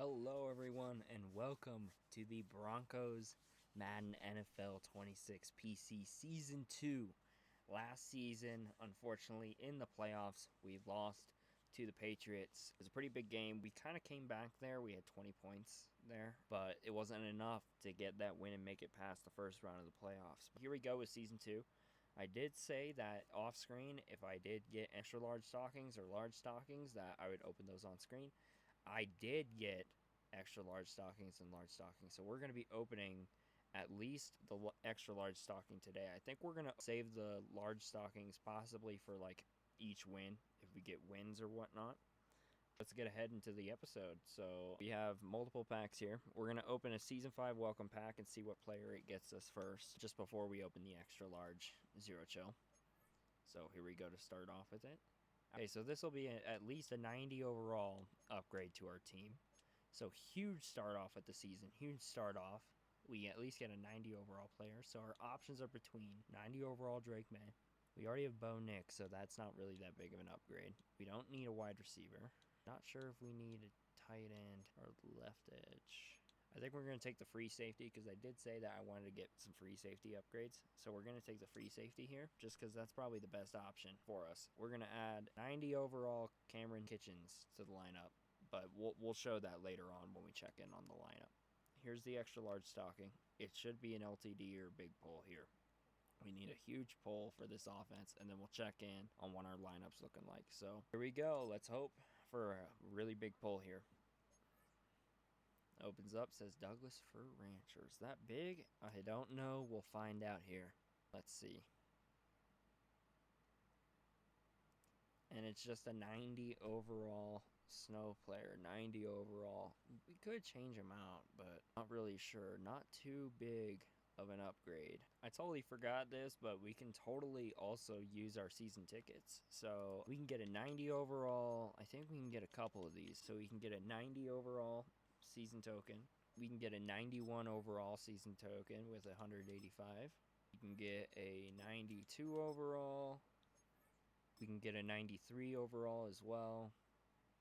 Hello everyone and welcome to the Broncos Madden NFL 26 PC Season 2. Last season, unfortunately, in the playoffs, we lost to the Patriots. It was a pretty big game. We kind of came back there. We had 20 points there, but it wasn't enough to get that win and make it past the first round of the playoffs. Here we go with Season 2. I did say that off screen, if I did get extra large stockings or large stockings, that I would open those on screen. I did get extra large stockings and large stockings, so we're going to be opening at least the extra large stocking today. I think we're going to save the large stockings possibly for like each win if we get wins or whatnot. Let's get ahead into the episode. So we have multiple packs here. We're going to open a Season 5 welcome pack and see what player it gets us first, just before we open the extra large Zero Chill. So here we go to start off with it. Okay, so this will be at least a 90 overall upgrade to our team. So huge start off at the season. Huge start off. We at least get a 90 overall player. So our options are between 90 overall Drake May. We already have Bo Nick, so that's not really that big of an upgrade. We don't need a wide receiver. Not sure if we need a tight end or left edge. I think we're going to take the free safety because I did say that I wanted to get some free safety upgrades. So we're going to take the free safety here just because that's probably the best option for us. We're going to add 90 overall Cameron Kitchens to the lineup, but we'll show that later on when we check in on the lineup. Here's the extra large stocking. It should be an LTD or big pull here. We need a huge pull for this offense, and then we'll check in on what our lineup's looking like. So here we go. Let's hope for a really big pull here. Opens up, says Douglas for Ranchers. That big? I don't know. We'll find out here. Let's see. And it's just a 90 overall Snow player. 90 overall. We could change him out, but not really sure. Not too big of an upgrade. I totally forgot this, but we can totally also use our season tickets. So we can get a 90 overall. I think we can get a couple of these. So we can get a 90 overall season token. We can get a 91 overall season token with 185. You can get a 92 overall. We can get a 93 overall as well.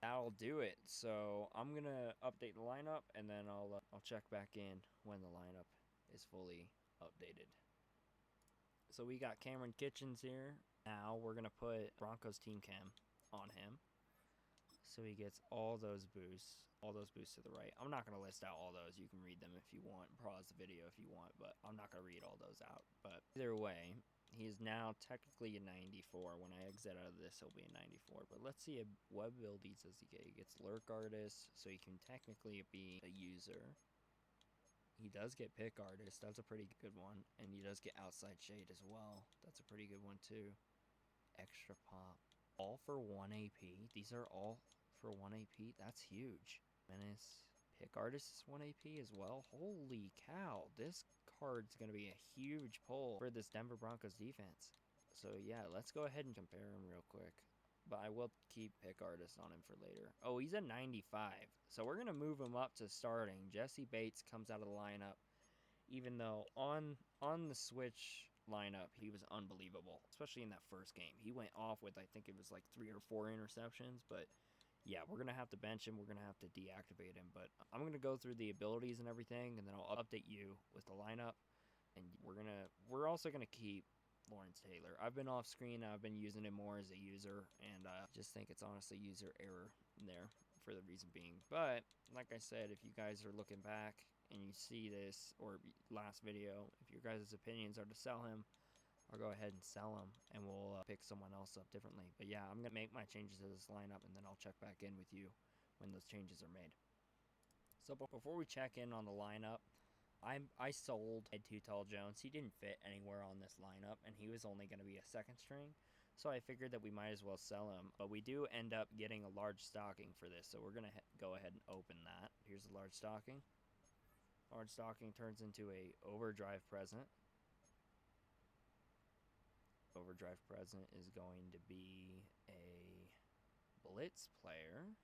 That'll do it. So I'm gonna update the lineup, and then I'll check back in when the lineup is fully updated. So we got Cameron Kitchens here. Now we're gonna put Broncos Team Cam on him, so he gets all those boosts to the right. I'm not going to list out all those. You can read them if you want, pause the video if you want, but I'm not going to read all those out. But either way, he is now technically a 94. When I exit out of this, he'll be a 94. But let's see what abilities does he get. He gets Lurk Artist, so he can technically be a user. He does get Pick Artist. That's a pretty good one. And he does get Outside Shade as well. That's a pretty good one too. Extra Pop. All for 1 AP. These are all for 1 AP. That's huge. Menace. Pick Artist is 1 AP as well. Holy cow. This card's going to be a huge pull for this Denver Broncos defense. So yeah, let's go ahead and compare him real quick. But I will keep Pick Artist on him for later. Oh, he's a 95. So we're going to move him up to starting. Jesse Bates comes out of the lineup. Even though on the switch lineup, he was unbelievable, especially in that first game. He went off with, I think it was like 3 or 4 interceptions, but yeah, we're going to have to bench him. We're going to have to deactivate him, but I'm going to go through the abilities and everything, and then I'll update you with the lineup, and we're also going to keep Lawrence Taylor. I've been off screen. I've been using him more as a user, and I just think it's honestly user error there for the reason being. But like I said, if you guys are looking back and you see this, or last video, if your guys' opinions are to sell him, I'll go ahead and sell him, and we'll pick someone else up differently. But yeah, I'm going to make my changes to this lineup, and then I'll check back in with you when those changes are made. So before we check in on the lineup, I sold Ed Too Tall Jones. He didn't fit anywhere on this lineup, and he was only going to be a second string. So I figured that we might as well sell him. But we do end up getting a large stocking for this, so we're going to go ahead and open that. Here's the large stocking. Large stocking turns into a overdrive present. Overdrive present is going to be a blitz player.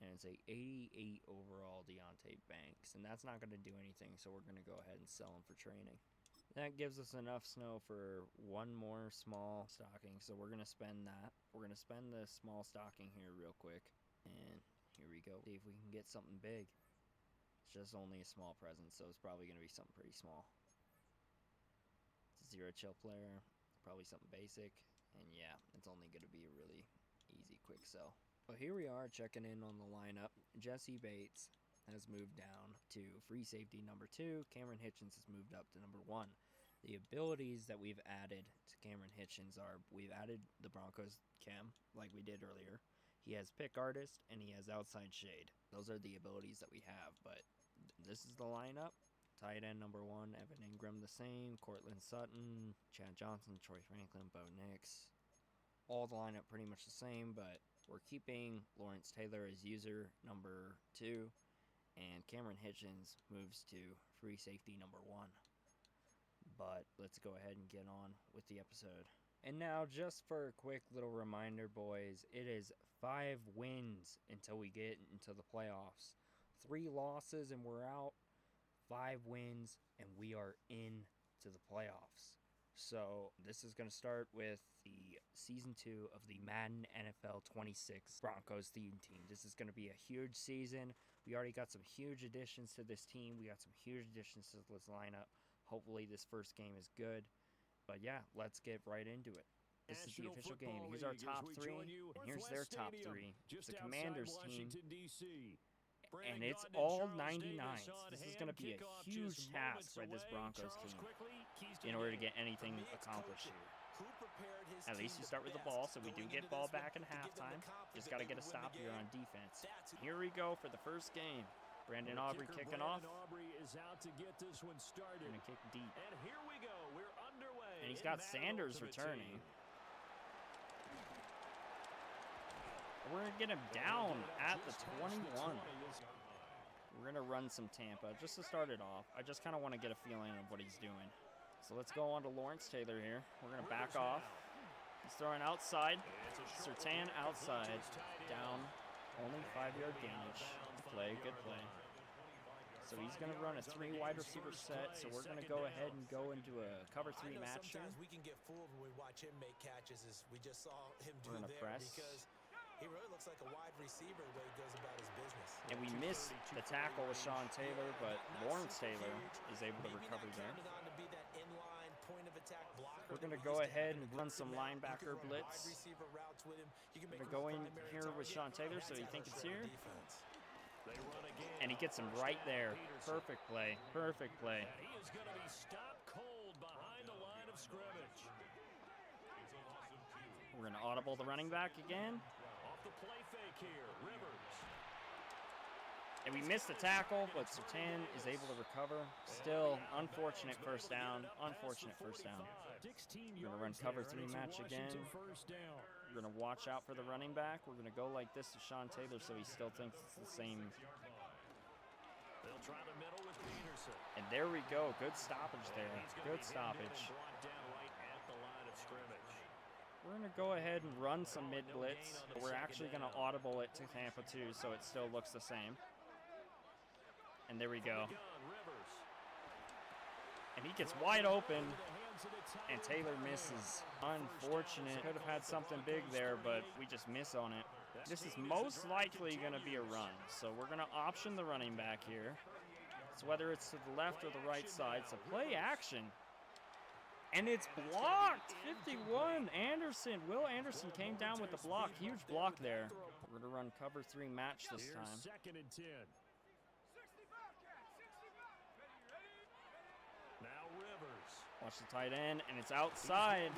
And it's a 88 overall Deontay Banks. And that's not going to do anything, so we're going to go ahead and sell him for training. That gives us enough snow for one more small stocking, so we're going to spend that. We're going to spend the small stocking here real quick. And Here we go. See if we can get something big. It's just only a small present, so it's probably going to be something pretty small. It's a 0 chill player. Probably something basic. And yeah, it's only going to be a really easy quick sell. Well, here we are checking in on the lineup. Jesse Bates has moved down to free safety number 2. Cameron Hitchens has moved up to number 1. The abilities that we've added to Cameron Hitchens are, we've added the Broncos chem like we did earlier. He has pick artist and he has outside shade. Those are the abilities that we have, but this is the lineup. Tight end number 1, Evan Ingram the same, Cortland Sutton, Chad Johnson, Troy Franklin, Bo Nix. All the lineup pretty much the same, but we're keeping Lawrence Taylor as user number 2, and Cameron Hitchens moves to free safety number 1. But let's go ahead and get on with the episode. And now, just for a quick little reminder, boys, it is 5 wins until we get into the playoffs. 3 losses and we're out. 5 wins and we are into the playoffs. So this is going to start with the Season 2 of the Madden NFL 26 Broncos Theme Team. This is going to be a huge season. We already got some huge additions to this team. We got some huge additions to this lineup. Hopefully this first game is good. But yeah, let's get right into it. This is the official game. Here's our top 3, and here's their top 3. It's the Commanders team, and it's all 99s. This is going to be a huge task by this Broncos team in order to get anything accomplished here. At least you start with the ball, so we do get ball back in halftime. Just got to get a stop here on defense. Here we go for the first game. Brandon Aubrey kicking off. Is out to get this one started. Gonna kick deep. And here we go. We're underway. And he's got Sanders returning. We're gonna get him down at the 21. We're gonna run some Tampa just to start it off. I just kind of want to get a feeling of what he's doing. So let's go on to Lawrence Taylor here. We're gonna back off. He's throwing outside. Surtain outside. Down. Only 5-yard gainage. Good play. So he's going to run a 3 wide receiver set. So we're going to go ahead and go into a cover 3 match here. Sometimes we can get fooled when we watch him make catches, as we just saw him do there, because he really looks like a wide receiver the way he goes about his business. And we missed the tackle with Sean Taylor, but Lawrence Taylor is able to recover there. We're going to go ahead and run some linebacker blitz. We're going to go in here with Sean Taylor, so you think it's here. And he gets him right there. Perfect play. Perfect play. He is going to be stopped cold behind the line of scrimmage. We're going to audible the running back again. Off the play fake here, Rivers. And we missed the tackle, but Surtain is able to recover. Still, unfortunate first down. Unfortunate first down. We're going to run cover 3 match again. We're going to watch out for the running back. We're going to go like this to Sean Taylor so he still thinks it's the same. They'll try the middle with Peterson. And there we go. Good stoppage there. Good stoppage. We're going to go ahead and run some mid-blitz. We're actually going to audible it to Tampa too, so it still looks the same. And there we go. And he gets wide open, and Taylor misses. Unfortunate. Could have had something big there, but we just miss on it. This is most likely going to be a run, so we're going to option the running back here. So whether it's to the left or the right side, so play action. And it's blocked. 51. Anderson. Will Anderson came down with the block. Huge block there. We're going to run cover 3 match this time. Second and 10. Now Rivers. Watch the tight end, and it's outside.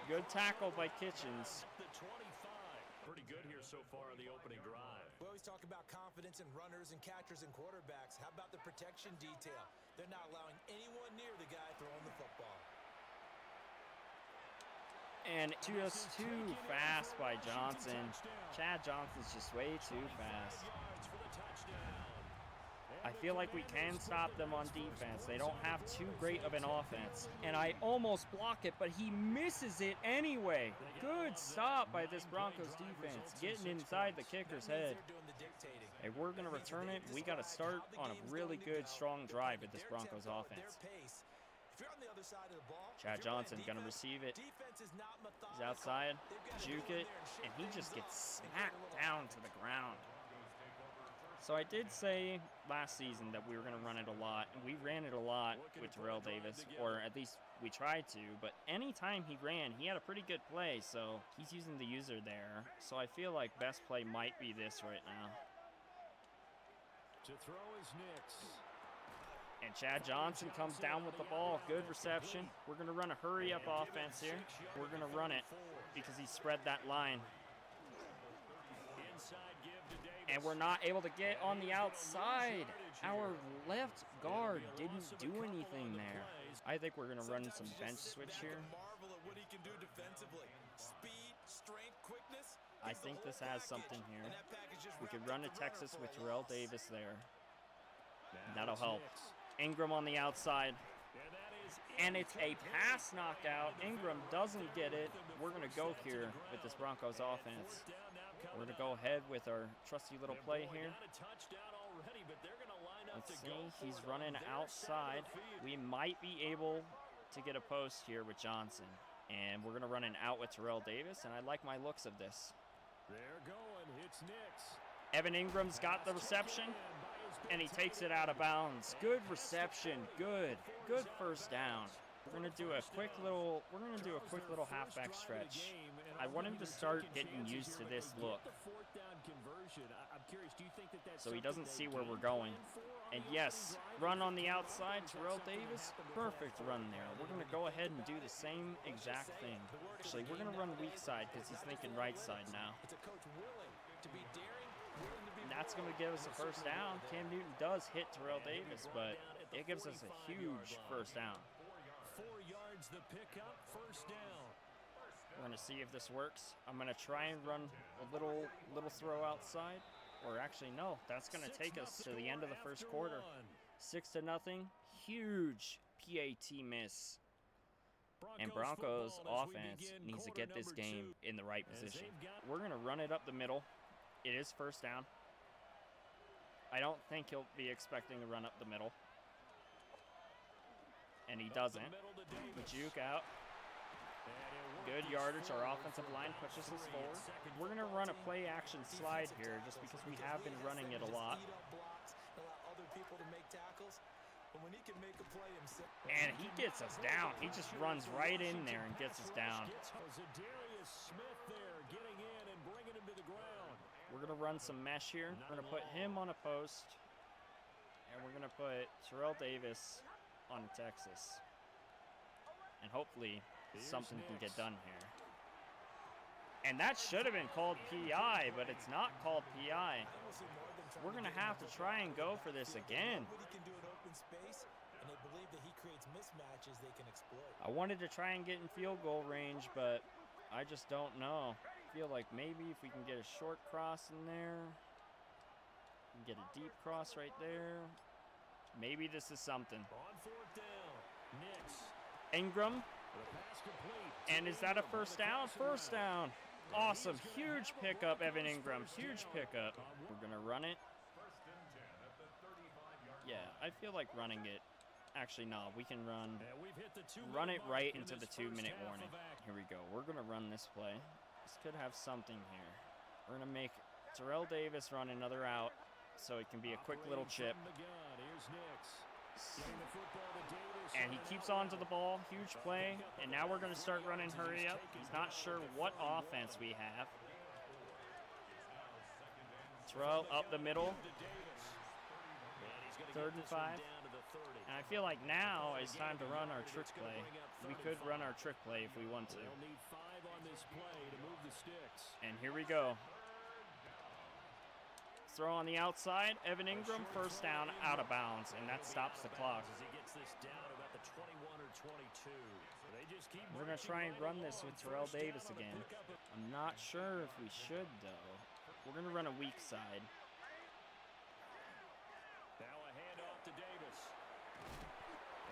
Good tackle by Kitchens. Pretty good here so far on the opening drive. We always talk about confidence in runners and catchers and quarterbacks. How about the protection detail? They're not allowing anyone near the guy throwing the football. And just too fast by Johnson. Chad Johnson's just way too fast. I feel like we can stop them on defense. They don't have too great of an offense. And I almost block it, but he misses it anyway. Good stop by this Broncos defense, getting inside the kicker's head. And we're going to return it. We got to start on a really good, strong drive with this Broncos offense. other side of the ball. Chad Johnson gonna receive it. He's outside, juke it, and he just gets smacked down to the ground. So I did say last season that we were gonna run it a lot, and we ran it a lot with Terrell Davis, or at least we tried to, but anytime he ran, he had a pretty good play, so he's using the user there. So I feel like best play might be this right now. To throw is Nix. And Chad Johnson comes down with the ball. Good reception. We're going to run a hurry-up offense here. We're going to run it because he spread that line. And we're not able to get on the outside. Our left guard didn't do anything there. I think we're going to run some bench switch here. I think this has something here. We could run a Texas with Terrell Davis there. That'll help. Ingram on the outside. And it's a pass knockout. Ingram doesn't get it. We're going to go here with this Broncos offense. We're going to go ahead with our trusty little play here. Let's see. He's running outside. We might be able to get a post here with Johnson. And we're going to run an out with Terrell Davis. And I like my looks of this. They're going. It's Nix. Evan Ingram's got the reception. And he takes it out of bounds. Good reception. Good first down. We're gonna do a quick little halfback stretch. I want him to start getting used to this look, so he doesn't see where we're going. And yes, run on the outside, Terrell Davis. Perfect run there. We're gonna go ahead and do the same exact thing. Actually, we're gonna run weak side because he's thinking right side now. And that's going to give us a first down. Cam Newton does hit Terrell Davis, but it gives us a huge first down. 4 yards the pickup, first down. We're going to see if this works. I'm going to try and run a little throw outside. Or actually, no, that's going to take us to the end of the first quarter. 6-0. Huge PAT miss. And Broncos offense needs to get this game in the right position. We're going to run it up the middle. It is first down. I don't think he'll be expecting to run up the middle. And he doesn't. The juke out. Good yardage. Our offensive line pushes us forward. We're going to run a play action slide here just because we have been running it a lot. And he gets us down. He just runs right in there and gets us down. We're going to run some mesh here. We're going to put him on a post. And we're going to put Terrell Davis on Texas. And hopefully something can get done here. And that should have been called PI, but it's not called PI. We're going to have to try and go for this again. I wanted to try and get in field goal range, but I just don't know. Feel like maybe if we can get a short cross in there, we can get a deep cross right there. Maybe this is something. Ingram. And is that a first down? First down. Awesome. Huge pickup, Evan Ingram. Huge pickup. We're going to run it. Yeah, I feel like running it. Actually, no, we can run it right into the 2-minute warning. Here we go. We're going to run this play. This could have something here. We're going to make Terrell Davis run another out so it can be a quick little chip. And he keeps on to the ball. Huge play. And now we're going to start running hurry up. He's not sure what offense we have. Terrell up the middle. 3rd and 5. And I feel like now is time to run our trick play. We could run our trick play if we want to. And here we go. Throw on the outside. Evan Ingram, first down, out of bounds, and that stops the clock. We're going to try and run this with Terrell Davis again. I'm not sure if we should, though. We're going to run a weak side.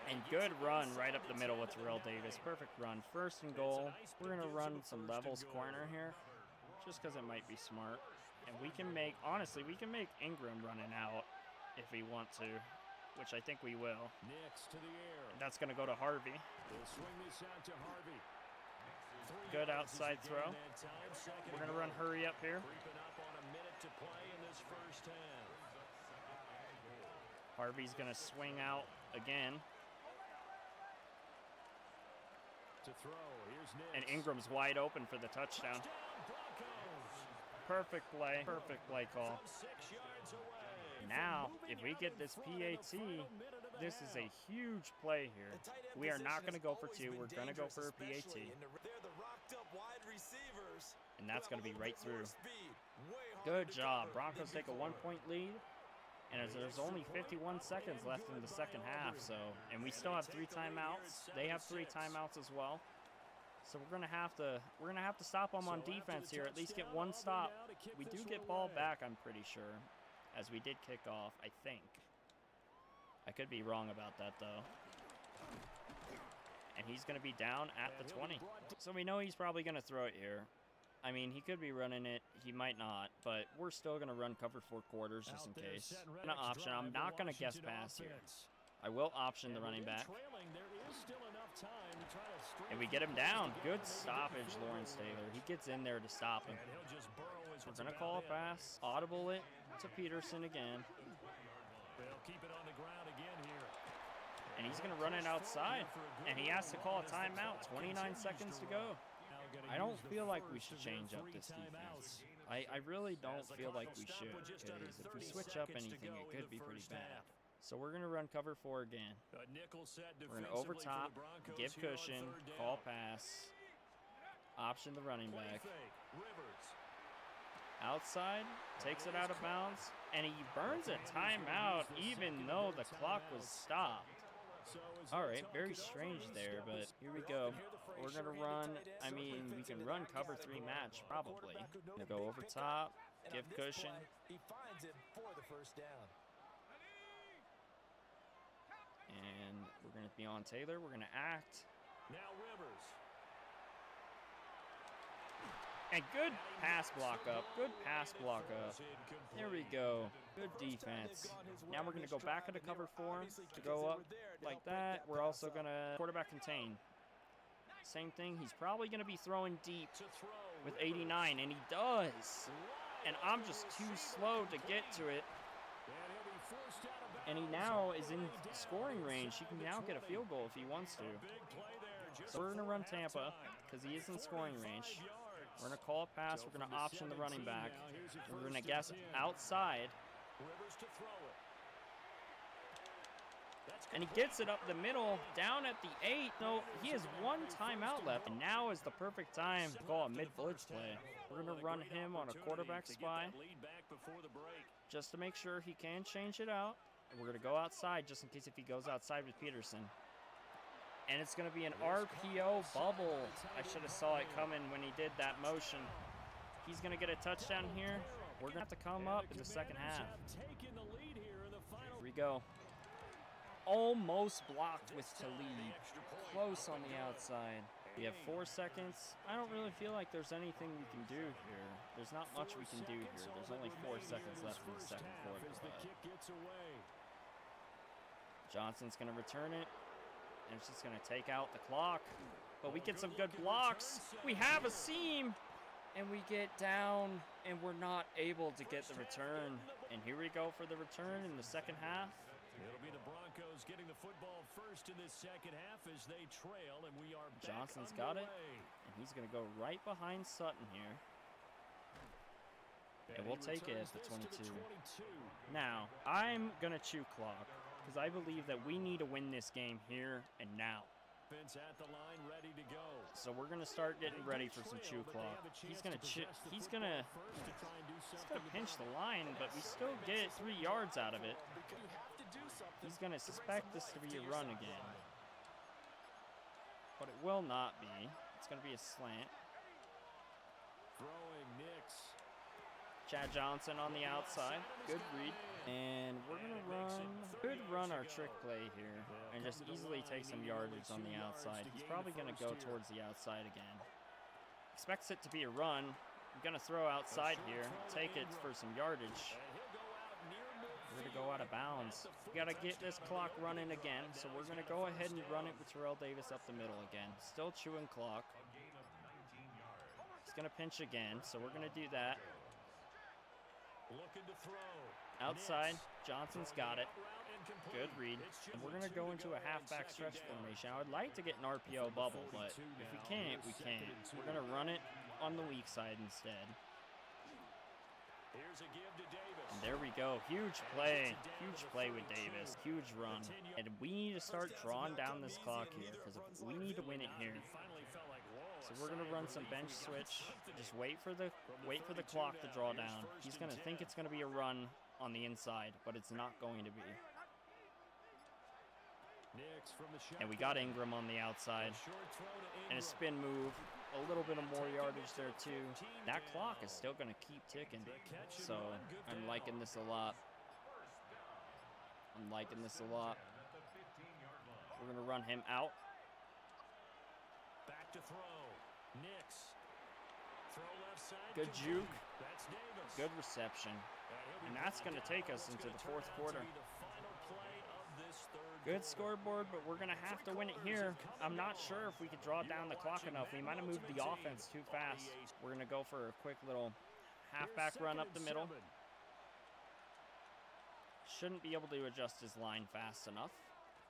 And good run right up the middle with Terrell Davis. Perfect run. 1st and goal. We're going to run some levels corner here, just because it might be smart. And we can make, honestly, we can make Ingram running out if we want to. which I think we will. Next to the air. And that's going to go to Harvey. We'll swing this out to Harvey. Good outside throw. We're going to run hurry up here. Creeping up on a minute to play in this first half. Harvey's going to swing out again. To throw. Here's Nix. And Ingram's wide open for the touchdown. Perfect play call. Now, if we get this PAT, this is a huge play here. We are not going to go for 2. We're going to go for a PAT. And that's going to be right through. Good job. Broncos take a 1-point lead. And there's only 51 seconds left in the second half. And we still have 3 timeouts. They have 3 timeouts as well. So we're gonna have to stop them on defense here. At least get 1 stop. We do get ball back, I'm pretty sure, as we did kick off, I think. I could be wrong about that though. And he's gonna be down at the 20. So we know he's probably gonna throw it here. I mean, he could be running it. He might not, but we're still gonna run cover 4 quarters just in case. I'm gonna option. I'm not gonna guess pass here. I will option the running back. And we get him down. Good stoppage, Lawrence Taylor. He gets in there to stop him. We're going to call a pass. Audible it to Peterson again. And he's going to run it outside. And he has to call a timeout. 29 seconds to go. I don't feel like we should change up this defense. I really don't feel like we should. Because if we switch up anything, it could be pretty bad. So we're going to run cover 4 again. We're going to over top, give cushion, call pass, option the running back. Outside, takes it out of bounds, and he burns a timeout even though the clock was stopped. All right, very strange there, but here we go. We're going to run, I mean, we can run cover 3 match, probably. Going to go over top, give cushion. He finds it for the first down. And we're going to be on Taylor. We're going to act. Now Rivers. And good pass block up. Good pass block up. There we go. Good defense. Now we're going to go back into cover 4 to go up like that. We're also going to quarterback contain. Same thing. He's probably going to be throwing deep with 89, and he does. And I'm just too slow to get to it. And he now is in scoring range. He can now get a field goal if he wants to. So we're going to run Tampa because he is in scoring range. We're going to call a pass. We're going to option the running back. We're going to guess outside. And he gets it up the middle, down at the 8. No, he has 1 timeout left. And now is the perfect time to call a mid-blitz play. We're going to run him on a quarterback spy just to make sure he can change it out. And we're going to go outside just in case if he goes outside with Peterson. And it's going to be an RPO bubble. I should have saw it coming when he did that motion. He's going to get a touchdown here. We're going to have to come up in the second half. Here we go. Almost blocked with Talib. Close on the outside. We have 4 seconds. I don't really feel like there's anything we can do here. There's not much we can do here. There's only 4 seconds left in the second quarter. Johnson's going to return it. And it's just going to take out the clock. But we get some good blocks. We have a seam. And we get down. And we're not able to get the return. And here we go for the return in the second half. It'll be the Broncos getting the football first in this second half as they trail. And we are back Johnson's got it. And he's going to go right behind Sutton here. And we'll take it at the 22. Now, I'm going to chew clock. Because I believe that we need to win this game here and now. At the line, ready to go. So we're going to start getting ready for some chew clock. He's going to pinch the line, but we still get 3 yards out of it. He's going to suspect this to be a run again. But it will not be. It's going to be a slant. Throwing Nix. Chad Johnson on the outside. Good read. And we're going to run our trick play here and just easily take some yardage on the outside. He's probably going to go towards the outside again. Expects it to be a run. I'm going to throw outside here. Take it for some yardage. We're going to go out of bounds. We got to get this clock running again, so we're going to go ahead and run it with Terrell Davis up the middle again. Still chewing clock. He's going to pinch again, so we're going to do that. Looking to throw. Outside, Johnson's got it. Good read. And we're going to go into a halfback stretch formation. I would like to get an RPO bubble, but if we can't, we can't. We're going to run it on the weak side instead. Here's a give to Davis. And there we go. Huge play. Huge play with Davis. Huge run. And we need to start drawing down this clock here because we need to win it here. So we're going to run some bench switch. Just wait for the clock to draw down. He's going to think it's going to be a run on the inside, but it's not going to be. And we got Ingram on the outside. And a spin move. A little bit of more yardage there too. That clock is still going to keep ticking. So I'm liking this a lot. I'm liking this a lot. We're going to run him out. Back to throw. Nix. Throw left side. Good juke. That's Davis. Good reception. And that's going to take us into the fourth quarter. Good scoreboard, but we're going to have to win it here. I'm not sure if we could draw down the clock enough. We might have moved the offense too fast. We're going to go for a quick little halfback run up the middle. Shouldn't be able to adjust his line fast enough.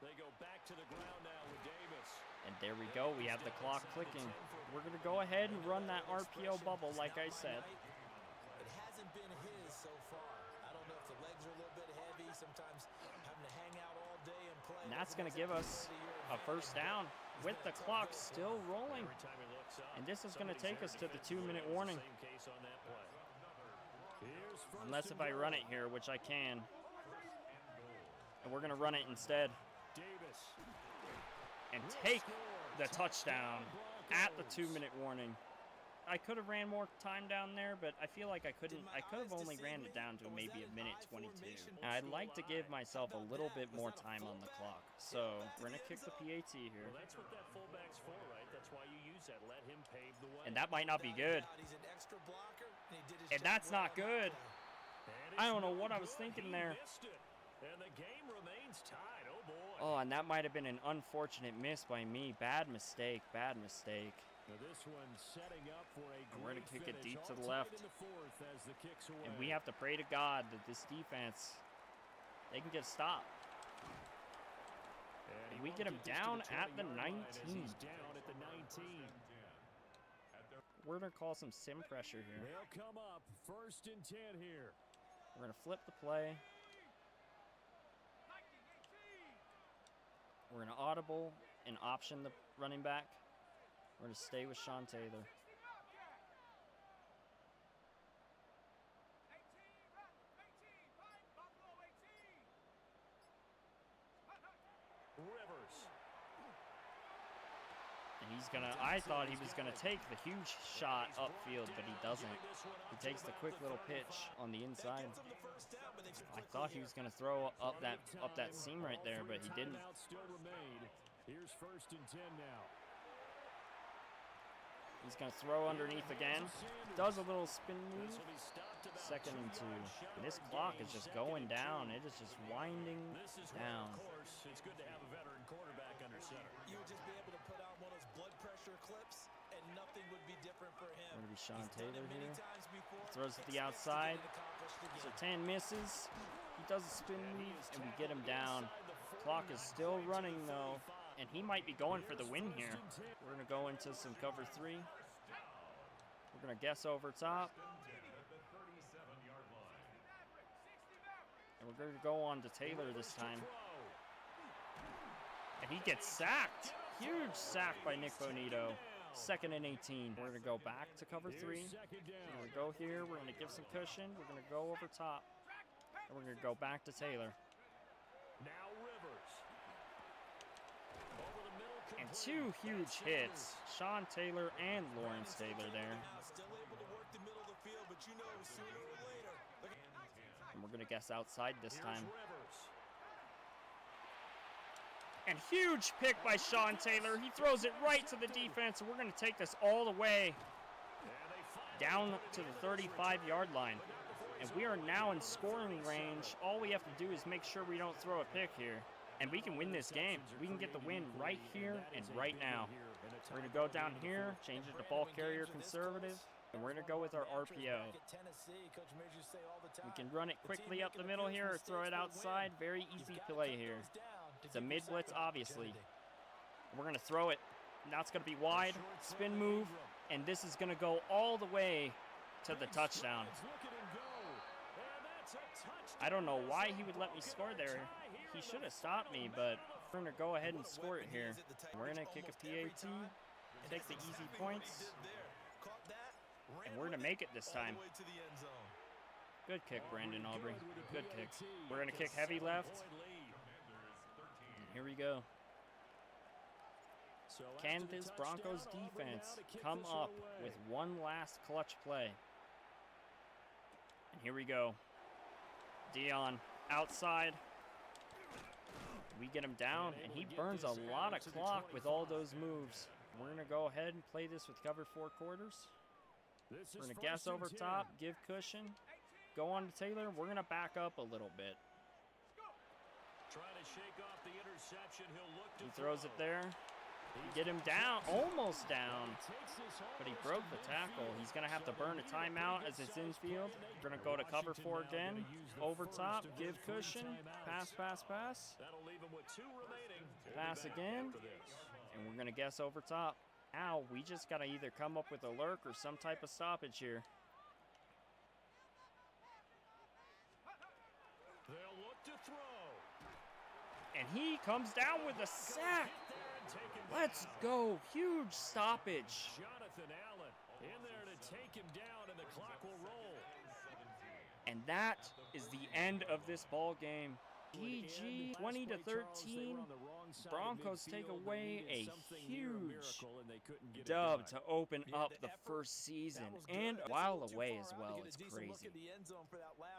They go back to the ground now with Davis. And there we go. We have the clock clicking. We're going to go ahead and run that RPO bubble like I said. It hasn't been his so far. I don't know if the legs are a little bit heavy. Sometimes having to hang out all day and play. And that's going to give us a first down with the clock still rolling. And this is going to take us to the 2-minute warning. Unless if I run it here, which I can. And we're going to run it instead. And take the touchdown at the 2-minute warning. I could have ran more time down there, but I feel like I couldn't. I could have only ran it down to maybe a minute 22. And I'd like to give myself a little bit more time on the clock. So we're gonna kick the PAT here. Well, that's what that fullback's for, right? That's why you use that. Let him pave the way. And that might not be good. And that's not good. I don't know what I was thinking there. And the game remains tied. Oh boy. Oh, and that might have been an unfortunate miss by me. Bad mistake. Bad mistake. Now this one setting up for a we're going to kick it deep to the left. left. And we have to pray to God that this defense, they can get stopped. And we get him down at the 19. We're going to call some sim pressure here. They'll come up 1st and 10 here. We're going to flip the play. We're going to audible and option the running back. We're going to stay with Sean Taylor. Rivers. And he's going to, I thought he was going to take the huge shot upfield, but he doesn't. He takes the quick little pitch on the inside. I thought he was going to throw up that seam right there, but he didn't. Here's 1st and 10 now. He's going to throw underneath again. Does a little spin move. 2nd and 2. And this clock is just going down. It is just winding down. It's good to have a veteran quarterback under center. You would just be able to put out one of those blood pressure clips, and nothing would be different for him. Going to be Sean Taylor here. Throws it to the outside. Sertan misses. He does a spin move, and we get him down. Clock is still running, though. And he might be going for the win here. We're going to go into some cover 3. We're going to guess over top. And we're going to go on to Taylor this time. And he gets sacked. Huge sack by Nick Bonito. 2nd and 18. We're going to go back to cover 3. We're going to go here. We're going to give some cushion. We're going to go over top. And we're going to go back to Taylor. Now Rivers. And 2 huge hits. Sean Taylor and Lawrence Taylor there. Still able to work the middle of the field, but you know sooner or later. And we're going to guess outside this time. And huge pick by Sean Taylor. He throws it right to the defense, and we're going to take this all the way down to the 35-yard line. And And we are now in scoring range. All we have to do is make sure we don't throw a pick here. And we can win this game. We can get the win right here and right now. We're going to go down here, change it to ball carrier conservative, and we're going to go with our RPO. We can run it quickly up the middle here or throw it outside. Very easy play here. It's a mid-blitz, obviously. We're going to throw it. Now it's going to be wide, spin move, and this is going to go all the way to the touchdown. I don't know why he would let me score there. He should have stopped me, but we're going to go ahead and score it here. We're going to kick a PAT, take the easy points, and we're going to make it this time. Good kick, Brandon Aubrey. Good kick. We're going to kick heavy left. And here we go. Can this Broncos defense come up with one last clutch play? And here we go. Dion outside. We get him down, and he burns a lot of clock with all those moves. We're going to go ahead and play this with cover 4 quarters. We're going to guess over top, give cushion, go on to Taylor. We're going to back up a little bit. He throws it there. Get him down, almost down, but he broke the tackle. He's going to have to burn a timeout as it's infield. We're going to go to cover 4 again, over top, give cushion, pass, pass, pass, pass again, and we're going to guess over top. Now we just got to either come up with a lurk or some type of stoppage here. They'll look to throw. And he comes down with a sack. Let's go. Huge stoppage. Jonathan Allen in there to take him down, and the clock will roll. And that is the end of this ball game. GG, 20-13. Broncos take away a huge dub to open up the first season, and a while away as well. It's crazy.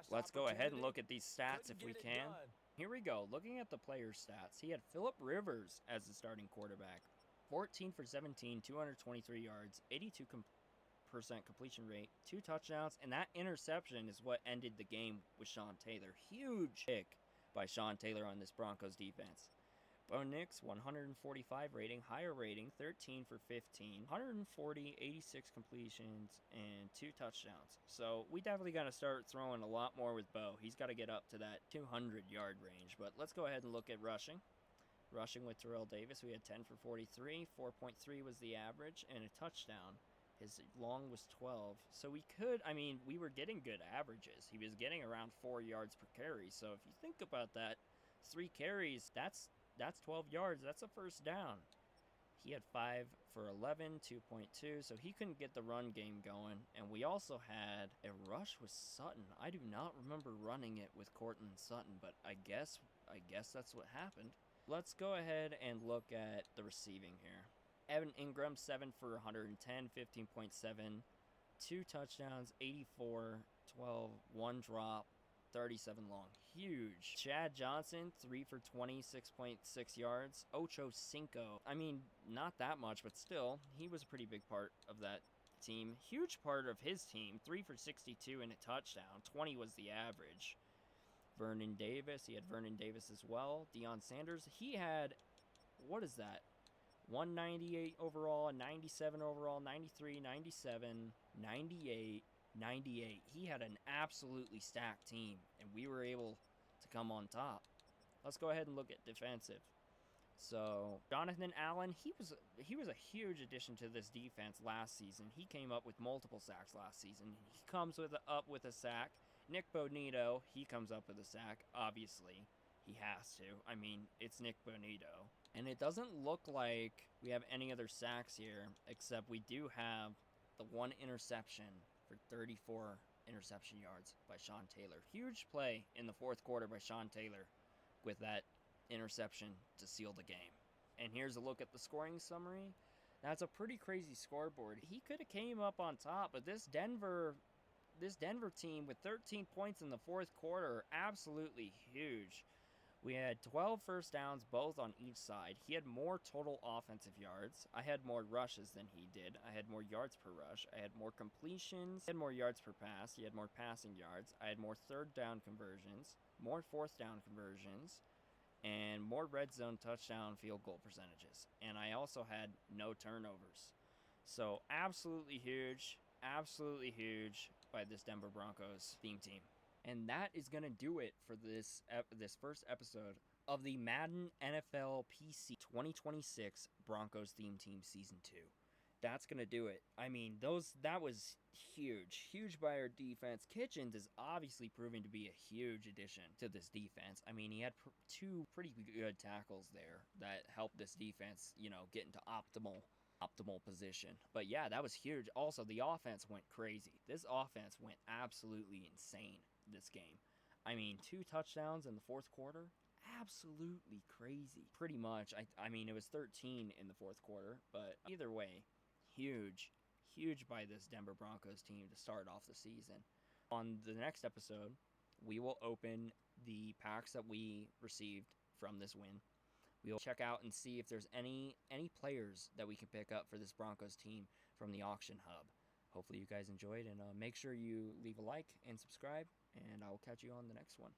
Let's go ahead and look at these stats if we can. Here we go. Looking at the player stats, he had Phillip Rivers as the starting quarterback. 14 for 17, 223 yards, 82% completion rate, 2 touchdowns, and that interception is what ended the game with Sean Taylor. Huge pick by Sean Taylor on this Broncos defense. Bo Nix, 145 rating, higher rating, 13 for 15, 140, 86 completions, and 2 touchdowns. So we definitely got to start throwing a lot more with Bo. He's got to get up to that 200-yard range. But let's go ahead and look at rushing. Rushing with Terrell Davis, we had 10 for 43, 4.3 was the average, and a touchdown. His long was 12. So we could, we were getting good averages. He was getting around 4 yards per carry. So if you think about that, 3 carries, that's 12 yards. That's a first down. He had 5 for 11, 2.2, so he couldn't get the run game going. And we also had a rush with Sutton. I do not remember running it with Courtland Sutton, but I guess that's what happened. Let's go ahead and look at the receiving here. Evan Ingram, 7 for 110, 15.7, 2 touchdowns, 84, 12, 1 drop, 37 long. Huge. Chad Johnson, 3 for 20, 6.6 yards. Ocho Cinco. Not that much, but still, he was a pretty big part of that team. Huge part of his team. 3 for 62 and a touchdown. 20 was the average. Vernon Davis. He had Vernon Davis as well. Deion Sanders. He had, what is that? 198 overall, 97 overall, 93, 97, 98. 98. He had an absolutely stacked team, and we were able to come on top. Let's go ahead and look at defensive. So Jonathan Allen, he was a huge addition to this defense last season. He came up with multiple sacks last season. He comes up with a sack. Nick Bonito, he comes up with a sack. Obviously, he has to. It's Nick Bonito. And it doesn't look like we have any other sacks here, except we do have the 1 interception for 34 interception yards by Sean Taylor. Huge play in the 4th quarter by Sean Taylor with that interception to seal the game. And here's a look at the scoring summary. That's a pretty crazy scoreboard. He could have came up on top, but this Denver team with 13 points in the 4th quarter, absolutely huge. We had 12 first downs, both on each side. He had more total offensive yards. I had more rushes than he did. I had more yards per rush. I had more completions. He had more yards per pass. He had more passing yards. I had more third down conversions, more fourth down conversions, and more red zone touchdown field goal percentages. And I also had no turnovers. So absolutely huge by this Denver Broncos theme team. And that is going to do it for this first episode of the Madden NFL PC 2026 Broncos Theme Team Season 2. That's going to do it. I mean, that was huge by our defense. Kitchens is obviously proving to be a huge addition to this defense. I mean, he had two pretty good tackles there that helped this defense, get into optimal position. But yeah, that was huge. Also, the offense went crazy. This offense went absolutely insane this game. I mean, 2 touchdowns in the fourth quarter. Absolutely crazy. Pretty much. I mean, it was 13 in the fourth quarter, but either way, huge by this Denver Broncos team to start off the season. On the next episode, we will open the packs that we received from this win. We'll check out and see if there's any players that we can pick up for this Broncos team from the auction hub. Hopefully you guys enjoyed, and make sure you leave a like and subscribe, and I will catch you on the next one.